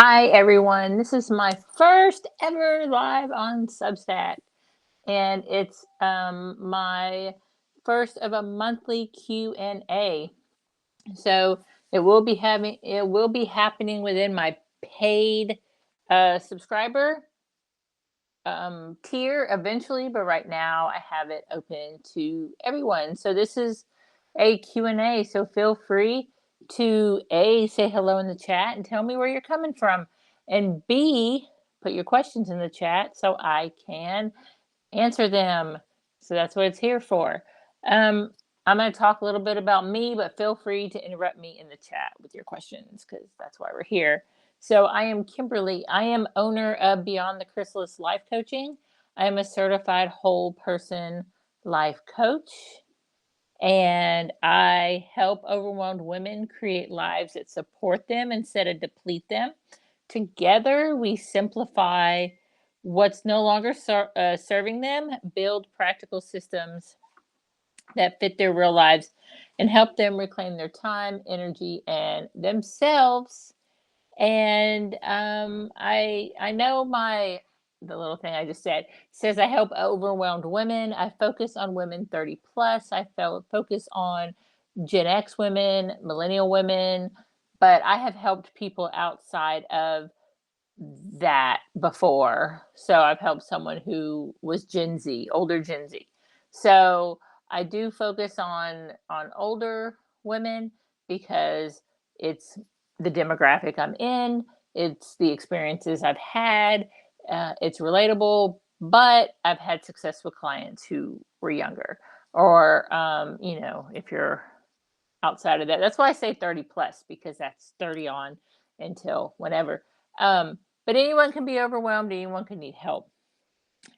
Hi, everyone. This is my first ever live on Substack, and it's my first of a monthly Q&A. So it will be happening within my paid subscriber tier eventually, but right now I have it open to everyone. So this is a Q&A, so feel free to A, say hello in the chat and tell me where you're coming from, and B, put your questions in the chat so I can answer them. So that's what it's here for. I'm going to talk a little bit about me, but feel free to interrupt me in the chat with your questions because that's why we're here. So I am Kimberly. I am owner of Beyond the Chrysalis Life Coaching. I am a certified whole person life coach, and I help overwhelmed women create lives that support them instead of deplete them. Together, we simplify what's no longer serving them, build practical systems that fit their real lives, and help them reclaim their time, energy, and themselves. And I know the little thing I just said says I help overwhelmed women. I focus on women 30 plus. I focus on Gen X women, millennial women, but I have helped people outside of that before. So I've helped someone who was Gen Z, older Gen Z. So I do focus on older women because it's the demographic I'm in, it's the experiences I've had, it's relatable. But I've had successful clients who were younger, or if you're outside of that, that's why I say 30 plus, because that's 30 on until whenever. But anyone can be overwhelmed, anyone can need help.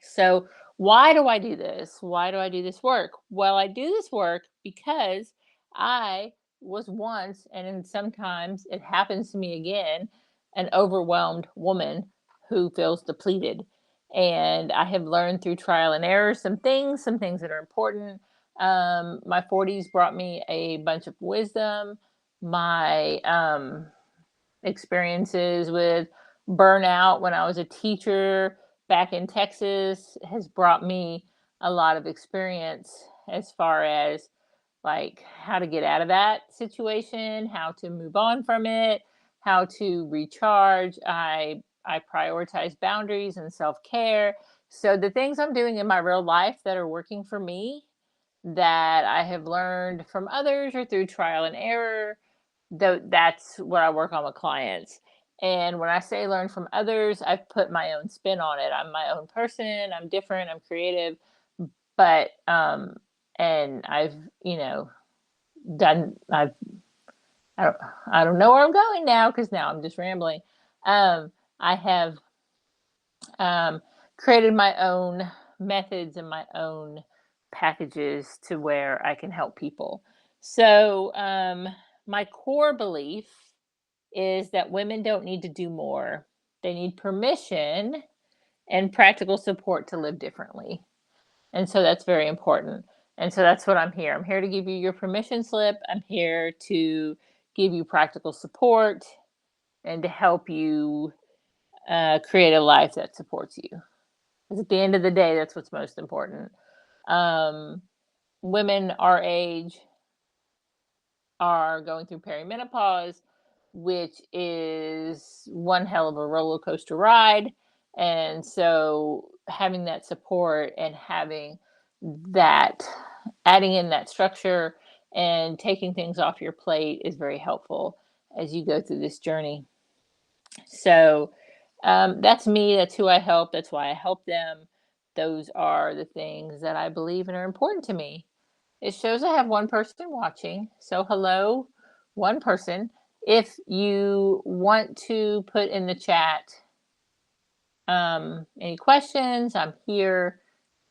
So, why do I do this? Why do I do this work? Well, I do this work because I was once, and sometimes it happens to me again, an overwhelmed woman who feels depleted. And I have learned through trial and error some things that are important. My 40s brought me a bunch of wisdom. My experiences with burnout when I was a teacher back in Texas has brought me a lot of experience as far as like how to get out of that situation, how to move on from it, how to recharge. I prioritize boundaries and self-care. So the things I'm doing in my real life that are working for me, that I have learned from others or through trial and error, that's what I work on with clients. And when I say learn from others, I've put my own spin on it. I'm my own person. I'm different. I'm creative. But and I've done. I don't I don't know where I'm going now because now I'm just rambling. I have um, created my own methods and my own packages to where I can help people. So my core belief is that women don't need to do more. They need permission and practical support to live differently. And so that's very important. And so that's what I'm here. I'm here to give you your permission slip. I'm here to give you practical support and to help you create a life that supports you. Because at the end of the day, that's what's most important. Um, Women our age are going through perimenopause, which is one hell of a roller coaster ride. And so having that support and having that, adding in that structure and taking things off your plate is very helpful as you go through this journey. So that's me. That's who I help. That's why I help them. Those are the things that I believe and are important to me. It shows I have one person watching. So, hello, one person. If you want to put in the chat any questions, I'm here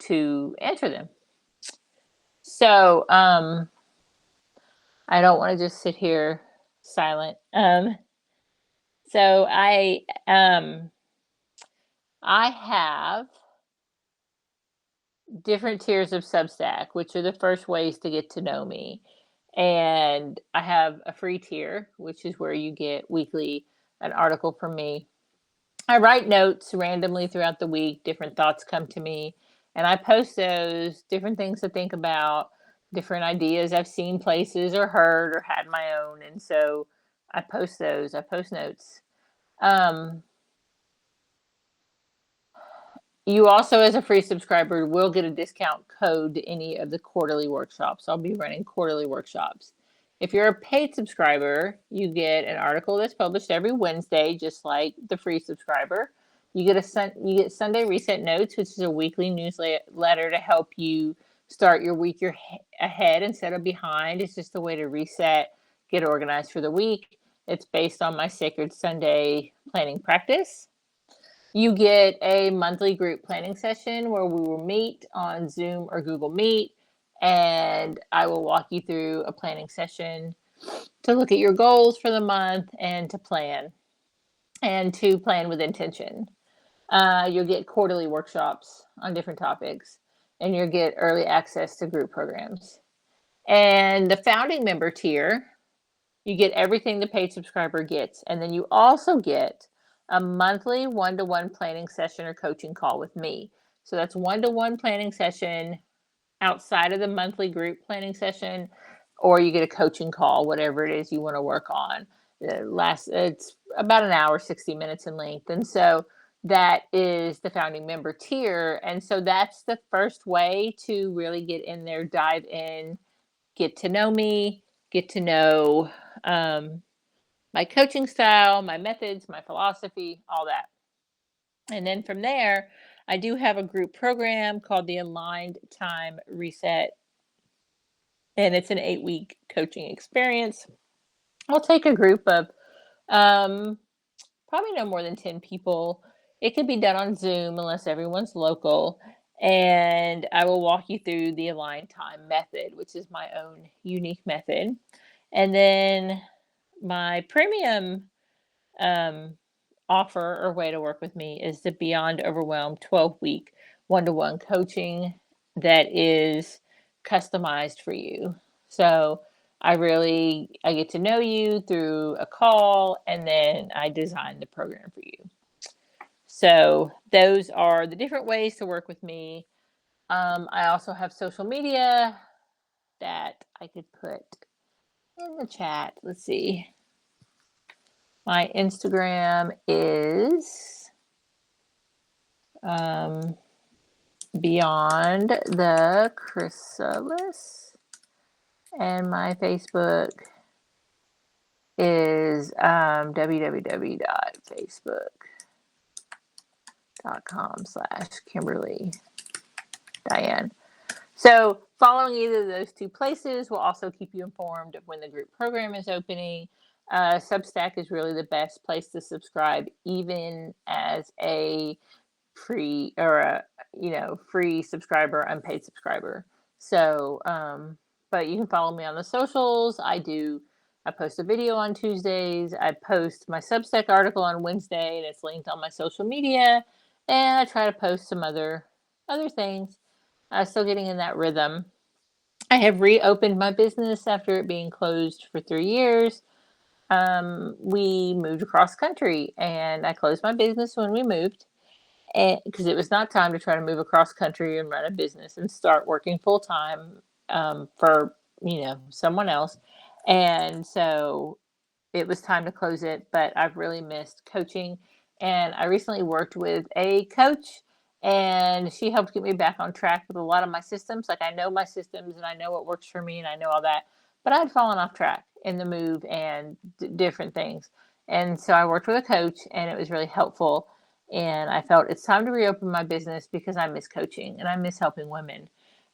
to answer them. So, I don't want to just sit here silent. So I have different tiers of Substack, which are the first ways to get to know me. And I have a free tier, which is where you get weekly an article from me. I write notes randomly throughout the week, different thoughts come to me, and I post those, different things to think about, different ideas I've seen places or heard or had my own. And so I post those, I post notes. Um, You also, as a free subscriber, will get a discount code to any of the quarterly workshops. I'll be running quarterly workshops. If you're a paid subscriber, you get an article that's published every Wednesday, just like the free subscriber. You get Sunday Reset Notes, which is a weekly newsletter to help you start your week ahead instead of behind. It's just a way to reset, get organized for the week. It's based on my Sacred Sunday planning practice. You get a monthly group planning session where we will meet on Zoom or Google Meet, and I will walk you through a planning session to look at your goals for the month and to plan with intention. You'll get quarterly workshops on different topics, and you'll get early access to group programs. And the founding member tier, you get everything the paid subscriber gets. And then you also get a monthly one-to-one planning session or coaching call with me. So that's one-to-one planning session outside of the monthly group planning session, or you get a coaching call, whatever it is you want to work on. It's about an hour, 60 minutes in length. And so that is the founding member tier. And so that's the first way to really get in there, dive in, get to know me, get to know my coaching style, my methods, my philosophy, all that. And then from there, I do have a group program called the Aligned Time Reset. And it's an 8-week coaching experience. I'll take a group of probably no more than 10 people. It could be done on Zoom unless everyone's local. And I will walk you through the Aligned Time method, which is my own unique method. And then my premium offer or way to work with me is the Beyond Overwhelmed 12-week one-to-one coaching that is customized for you. So I get to know you through a call, and then I design the program for you. So those are the different ways to work with me. I also have social media that I could put in the chat. Let's see. My Instagram is Beyond the Chrysalis, and my Facebook is www.facebook.com/Kimberly Dyan. So following either of those two places will also keep you informed of when the group program is opening. Substack is really the best place to subscribe, even as a free subscriber, unpaid subscriber. So, but you can follow me on the socials. I post a video on Tuesdays. I post my Substack article on Wednesday, and it's linked on my social media. And I try to post some other things. Still getting in that rhythm. I have reopened my business after it being closed for 3 years. We moved across country, and I closed my business when we moved, and because it was not time to try to move across country and run a business and start working full time for someone else. And so it was time to close it, but I've really missed coaching. And I recently worked with a coach, and she helped get me back on track with a lot of my systems. Like, I know my systems and I know what works for me and I know all that, but I'd fallen off track in the move and different things. And so I worked with a coach, and it was really helpful. And I felt it's time to reopen my business because I miss coaching and I miss helping women.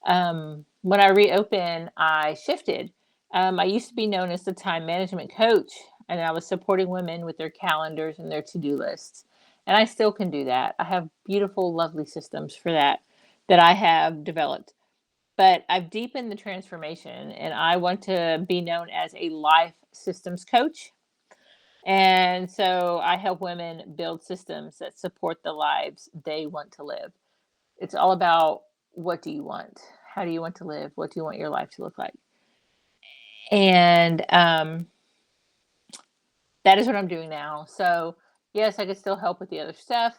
When I reopened, I shifted. I used to be known as the time management coach, and I was supporting women with their calendars and their to-do lists. And I still can do that. I have beautiful, lovely systems for that I have developed. But I've deepened the transformation, and I want to be known as a life systems coach. And so I help women build systems that support the lives they want to live. It's all about, what do you want? How do you want to live? What do you want your life to look like? And that is what I'm doing now. So, yes, I could still help with the other stuff.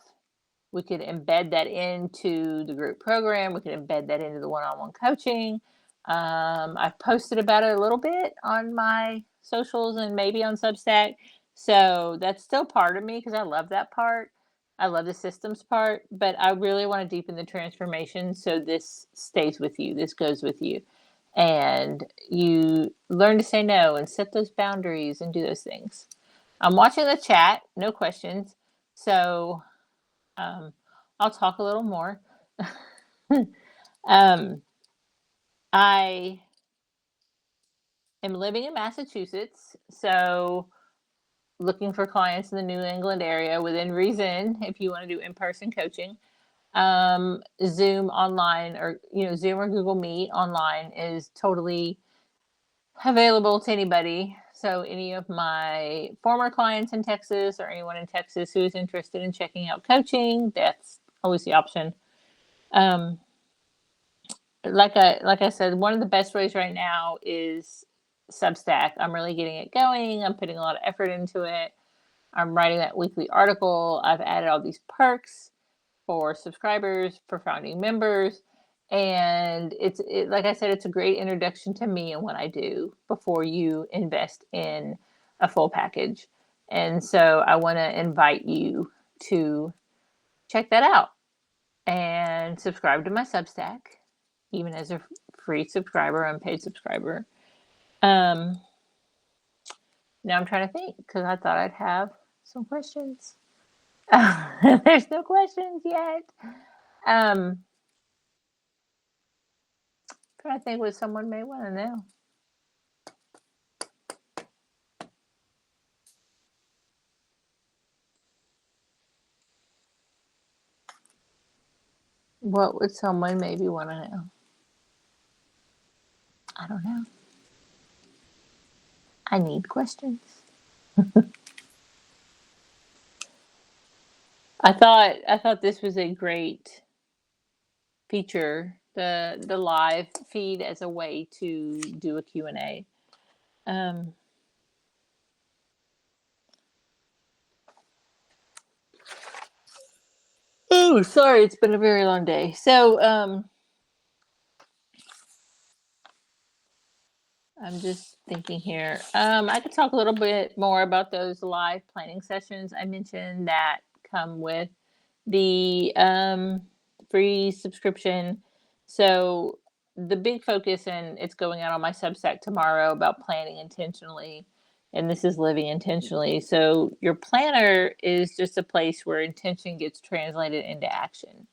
We could embed that into the group program. We could embed that into the one-on-one coaching. I've posted about it a little bit on my socials and maybe on Substack. So that's still part of me because I love that part. I love the systems part, but I really want to deepen the transformation so this stays with you, this goes with you. And you learn to say no and set those boundaries and do those things. I'm watching the chat, no questions. So um, I'll talk a little more. um, I am living in Massachusetts, so looking for clients in the New England area within reason if you want to do in-person coaching. Zoom online or Zoom or Google Meet online is totally available to anybody. So any of my former clients in Texas or anyone in Texas who is interested in checking out coaching, that's always the option. Like I said, one of the best ways right now is Substack. I'm really getting it going. I'm putting a lot of effort into it. I'm writing that weekly article. I've added all these perks for subscribers, for founding members. And like I said, it's a great introduction to me and what I do before you invest in a full package. And so I want to invite you to check that out and subscribe to my Substack, even as a free subscriber, unpaid subscriber. Now I'm trying to think because I thought I'd have some questions. There's no questions yet. Trying to think what someone may want to know. What would someone maybe want to know? I don't know. I need questions. I thought this was a great feature, the live feed as a way to do a Q&A. Oh, sorry, it's been a very long day. So I'm just thinking here. I could talk a little bit more about those live planning sessions I mentioned that come with the free subscription. So the big focus, and it's going out on my Substack tomorrow, about planning intentionally, and this is living intentionally. So your planner is just a place where intention gets translated into action.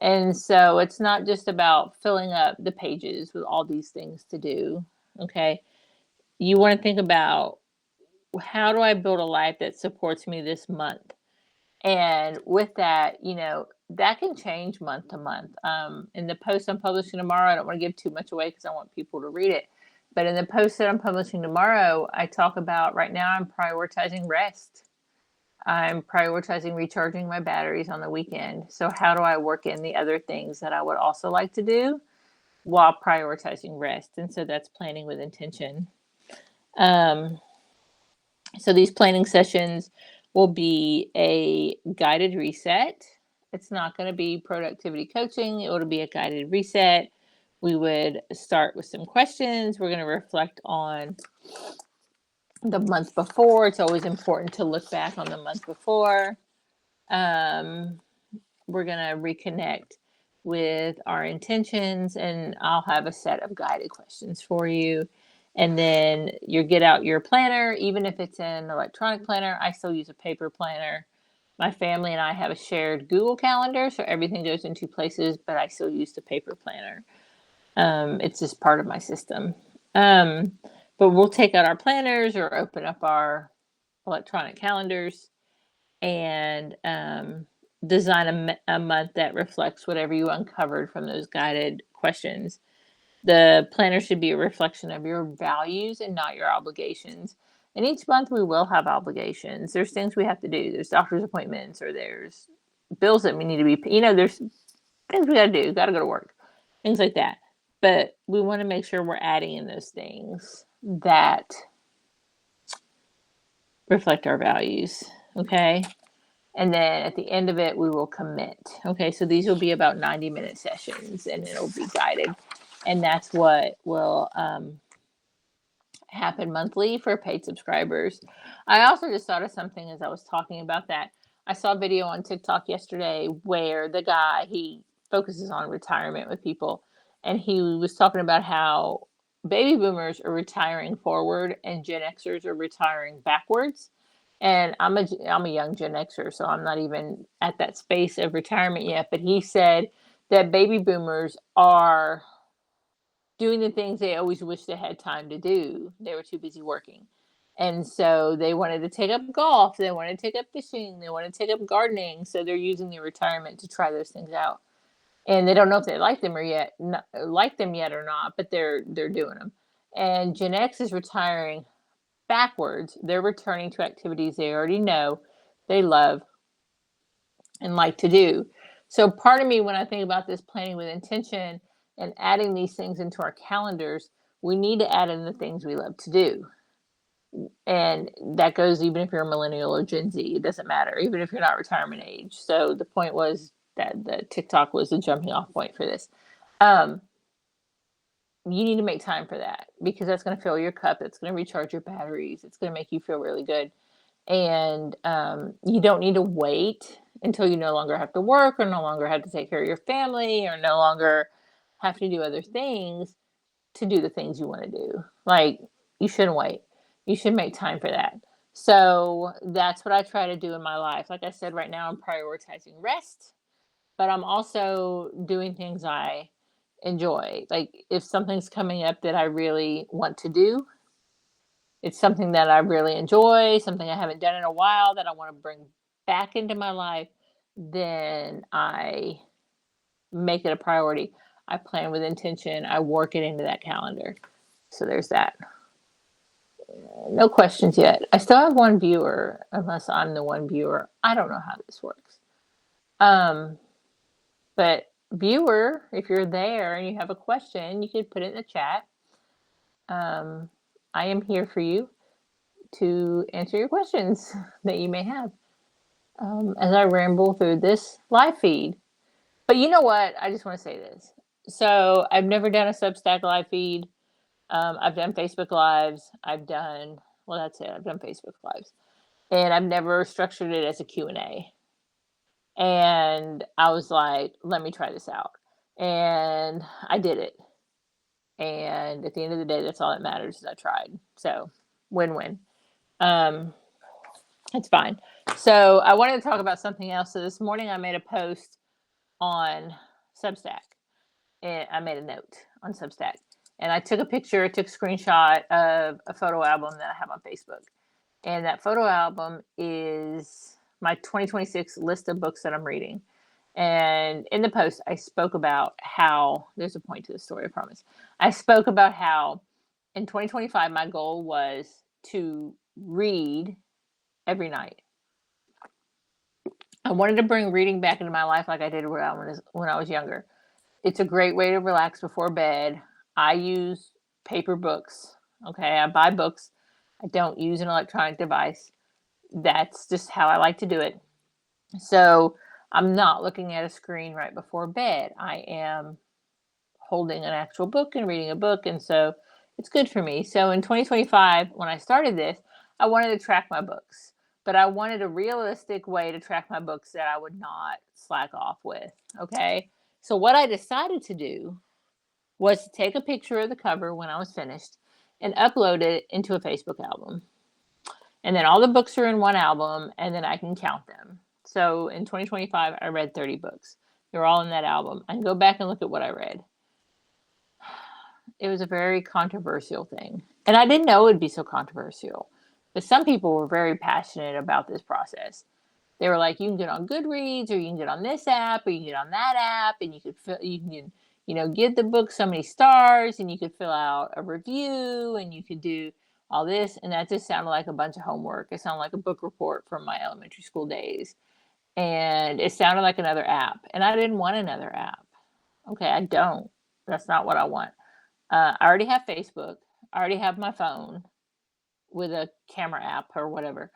And so it's not just about filling up the pages with all these things to do. Okay. You want to think about, how do I build a life that supports me this month? And with that, that can change month to month. In the post I'm publishing tomorrow, I don't want to give too much away because I want people to read it. But in the post that I'm publishing tomorrow, I talk about, right now I'm prioritizing rest. I'm prioritizing recharging my batteries on the weekend. So how do I work in the other things that I would also like to do while prioritizing rest? And so that's planning with intention. So these planning sessions will be a guided reset. It's not going to be productivity coaching. It will be a guided reset. We would start with some questions. We're going to reflect on the month before. It's always important to look back on the month before. We're going to reconnect with our intentions, and I'll have a set of guided questions for you. And then you get out your planner. Even if it's an electronic planner, I still use a paper planner. My family and I have a shared Google Calendar, so everything goes in two places, but I still use the paper planner. It's just part of my system. But we'll take out our planners or open up our electronic calendars and design a month that reflects whatever you uncovered from those guided questions. The planner should be a reflection of your values and not your obligations. And each month we will have obligations. There's things we have to do. There's doctor's appointments, or there's bills that we need to be, there's things we got to do. Got to go to work, things like that. But we want to make sure we're adding in those things that reflect our values. Okay. And then at the end of it, we will commit. Okay. So these will be about 90-minute sessions and it'll be guided. And that's what will happen monthly for paid subscribers. I also just thought of something as I was talking about that. I saw a video on TikTok yesterday where the guy, he focuses on retirement with people, and he was talking about how baby boomers are retiring forward and Gen Xers are retiring backwards. And I'm a young Gen Xer, so I'm not even at that space of retirement yet, but he said that baby boomers are doing the things they always wished they had time to do. They were too busy working. And so they wanted to take up golf, they wanted to take up fishing, they wanted to take up gardening. So they're using their retirement to try those things out. And they don't know if they like them or yet, like them yet or not, but they're doing them. And Gen X is retiring backwards. They're returning to activities they already know they love and like to do. So part of me, when I think about this planning with intention and adding these things into our calendars, we need to add in the things we love to do. And that goes even if you're a millennial or Gen Z, it doesn't matter, even if you're not retirement age. So the point was that the TikTok was the jumping off point for this. You need to make time for that because that's going to fill your cup. It's going to recharge your batteries. It's going to make you feel really good. And you don't need to wait until you no longer have to work or no longer have to take care of your family or no longer have to do other things to do the things you want to do. Like, you shouldn't wait. You should make time for that. So that's what I try to do in my life. Like I said, right now I'm prioritizing rest, but I'm also doing things I enjoy. Like, if something's coming up that I really want to do, it's something that I really enjoy, something I haven't done in a while that I want to bring back into my life, then I make it a priority. I plan with intention. I work it into that calendar. So there's that. No questions yet. I still have one viewer, unless I'm the one viewer. I don't know how this works. But viewer, if you're there and you have a question, you could put it in the chat. I am here for you to answer your questions that you may have as I ramble through this live feed. But you know what? I just want to say this. So I've never done a Substack live feed. I've done Facebook Lives. Well, that's it. I've done Facebook Lives. And I've never structured it as a Q&A. And I was like, let me try this out. And I did it. And at the end of the day, that's all that matters is I tried. So win-win. It's fine. So I wanted to talk about something else. So this morning I made a post on Substack. And I made a note on Substack. And I took a picture, took a screenshot of a photo album that I have on Facebook. And that photo album is my 2026 list of books that I'm reading. And in the post, I spoke about how, there's a point to the story, I promise. I spoke about how in 2025, my goal was to read every night. I wanted to bring reading back into my life like I did when I was younger. It's a great way to relax before bed. I use paper books. Okay, I buy books. I don't use an electronic device. That's just how I like to do it. So I'm not looking at a screen right before bed. I am holding an actual book and reading a book. And so it's good for me. So in 2025, when I started this, I wanted to track my books, but I wanted a realistic way to track my books that I would not slack off with. Okay. So what I decided to do was to take a picture of the cover when I was finished and upload it into a Facebook album. And then all the books are in one album, and then I can count them. So in 2025, I read 30 books. They're all in that album. I can go back and look at what I read. It was a very controversial thing. And I didn't know it would be so controversial. But some people were very passionate about this process. They were like, you can get on Goodreads, or you can get on this app, or you can get on that app, and you can give the book so many stars, and you could fill out a review, and you could do all this. And that just sounded like a bunch of homework. It sounded like a book report from my elementary school days. And it sounded like another app. And I didn't want another app. Okay, I don't. That's not what I want. I already have Facebook. I already have my phone with a camera app or whatever.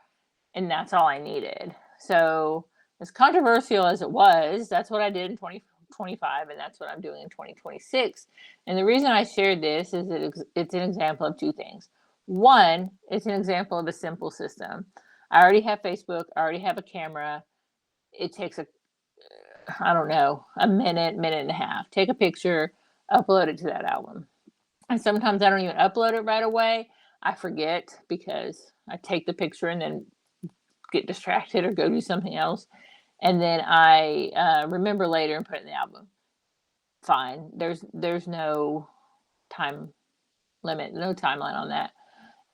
And that's all I needed. So as controversial as it was, that's what I did in 2025, and that's what I'm doing in 2026. And the reason I shared this is that it's an example of two things. One, it's an example of a simple system. I already have Facebook, I already have a camera. It takes I don't know, a minute, minute and a half. Take a picture, upload it to that album. And sometimes I don't even upload it right away. I forget because I take the picture and then get distracted or go do something else. And then I remember later and put it in the album. Fine. There's no time limit, no timeline on that.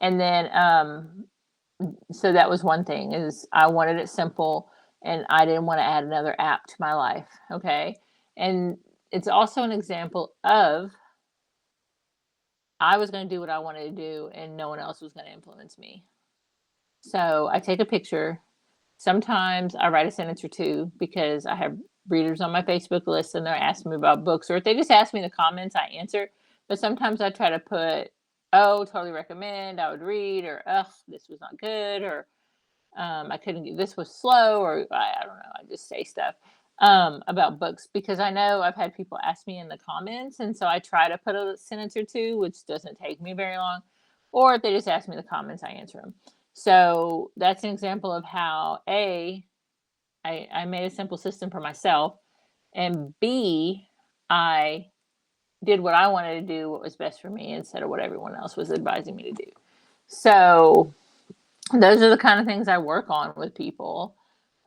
And then so that was one thing, is I wanted it simple and I didn't want to add another app to my life. Okay. And it's also an example of I was going to do what I wanted to do and no one else was going to influence me. So I take a picture. Sometimes I write a sentence or two because I have readers on my Facebook list and they're asking me about books, or if they just ask me in the comments, I answer. But sometimes I try to put, oh, totally recommend, I would read, or ugh, this was not good, or I couldn't get, this was slow, or I don't know, I just say stuff about books because I know I've had people ask me in the comments, and so I try to put a sentence or two, which doesn't take me very long. Or if they just ask me in the comments, I answer them. So that's an example of how I made a simple system for myself, and B, I did what I wanted to do, what was best for me, instead of what everyone else was advising me to do. So those are the kind of things I work on with people.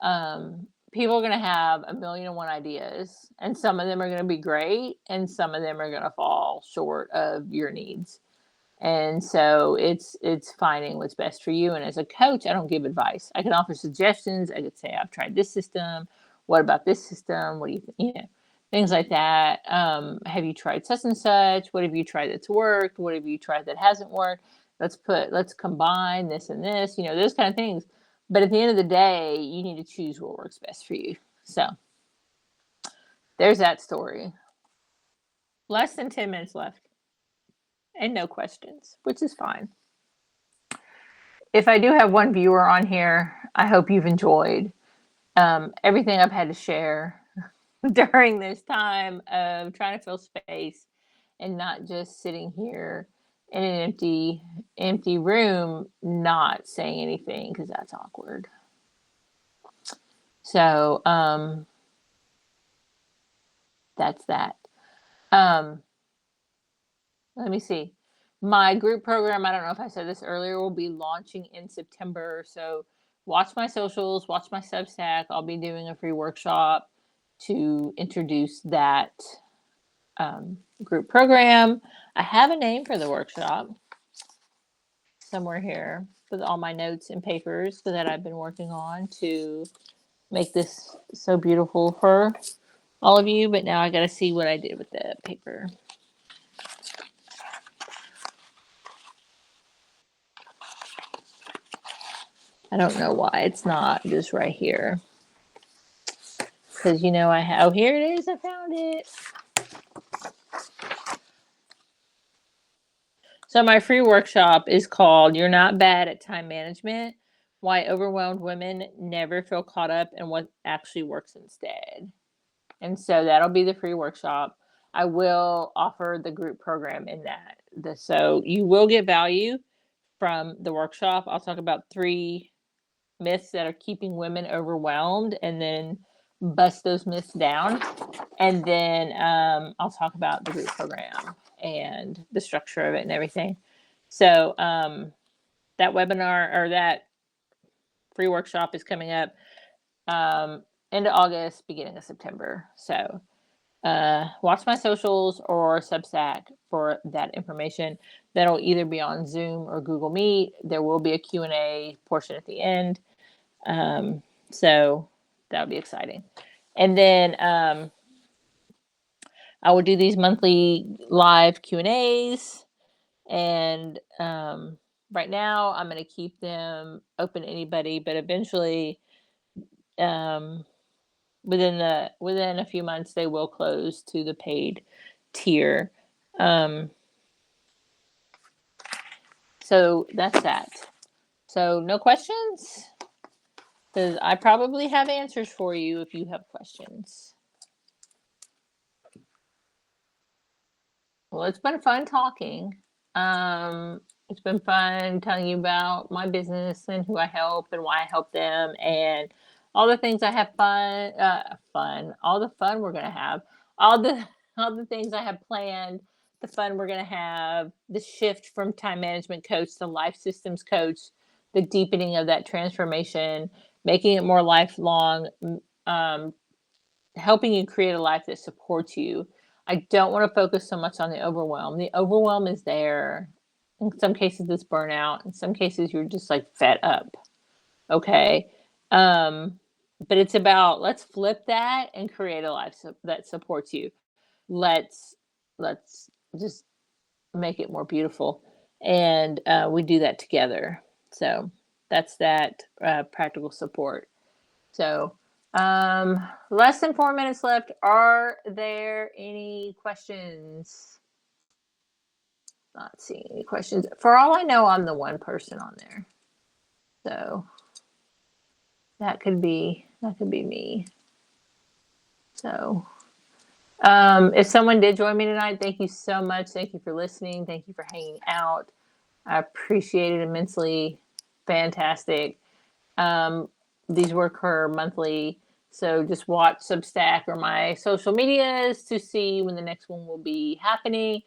People are going to have a million and one ideas, and some of them are going to be great, and some of them are going to fall short of your needs. And so it's finding what's best for you. And as a coach, I don't give advice. I can offer suggestions. I could say, I've tried this system. What about this system? What do you think? You know, things like that. Have you tried such and such? What have you tried that's worked? What have you tried that hasn't worked? Let's combine this and this, you know, those kind of things. But at the end of the day, you need to choose what works best for you. So there's that story. Less than 10 minutes left and no questions, which is fine. If I do have one viewer on here, I hope you've enjoyed everything I've had to share during this time of trying to fill space and not just sitting here in an empty room, not saying anything because that's awkward. So that's that. Let me see. My group program, I don't know if I said this earlier, will be launching in September. So watch my socials, watch my Substack. I'll be doing a free workshop to introduce that group program. I have a name for the workshop somewhere here with all my notes and papers that I've been working on to make this so beautiful for all of you. But now I got to see what I did with the paper. I don't know why it's not just right here. Because, you know, I have, oh, here it is. I found it. So my free workshop is called You're Not Bad at Time Management, Why Overwhelmed Women Never Feel Caught Up in What Actually Works Instead. And so that'll be the free workshop. I will offer the group program in that. So you will get value from the workshop. I'll talk about 3 myths that are keeping women overwhelmed and then bust those myths down. And then I'll talk about the group program and the structure of it and everything. So that webinar or that free workshop is coming up end of August, beginning of September. So watch my socials or Substack for that information. That'll either be on Zoom or Google Meet. There will be a Q&A portion at the end. So that'll be exciting. And then I will do these monthly live Q&As. And right now I'm going to keep them open to anybody, but eventually within a few months they will close to the paid tier. So that's that. So no questions? because I probably have answers for you if you have questions. Well, it's been fun talking. It's been fun telling you about my business and who I help and why I help them and all the things I have all the fun we're gonna have, all the all the things I have planned, the fun we're gonna have, the shift from time management coach to life systems coach, the deepening of that transformation, making it more lifelong, um, helping you create a life that supports you. I don't want to focus so much on the overwhelm. The overwhelm is there. In some cases, it's burnout. In some cases, you're just like fed up. Okay. Um, but it's about let's flip that and create a life that supports you. Let's let's just make it more beautiful, and we do that together. So that's that practical support. So, less than 4 minutes left. Are there any questions? Not seeing any questions. For all I know, I'm the one person on there. So that could be me. So, if someone did join me tonight, thank you so much. Thank you for listening. Thank you for hanging out. I appreciate it immensely. Fantastic. Um, these work her monthly. So just watch Substack or my social medias to see when the next one will be happening.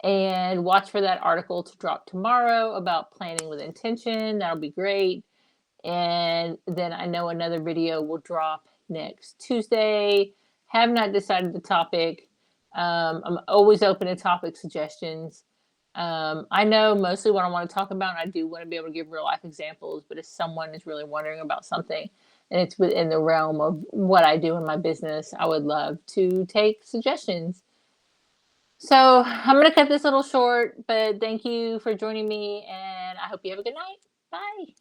And watch for that article to drop tomorrow about planning with intention. That'll be great. And then I know another video will drop next Tuesday. Have not decided the topic. I'm always open to topic suggestions. I know mostly what I want to talk about, and I do want to be able to give real life examples, but if someone is really wondering about something and it's within the realm of what I do in my business, I would love to take suggestions. So I'm going to cut this a little short, but thank you for joining me, and I hope you have a good night. Bye.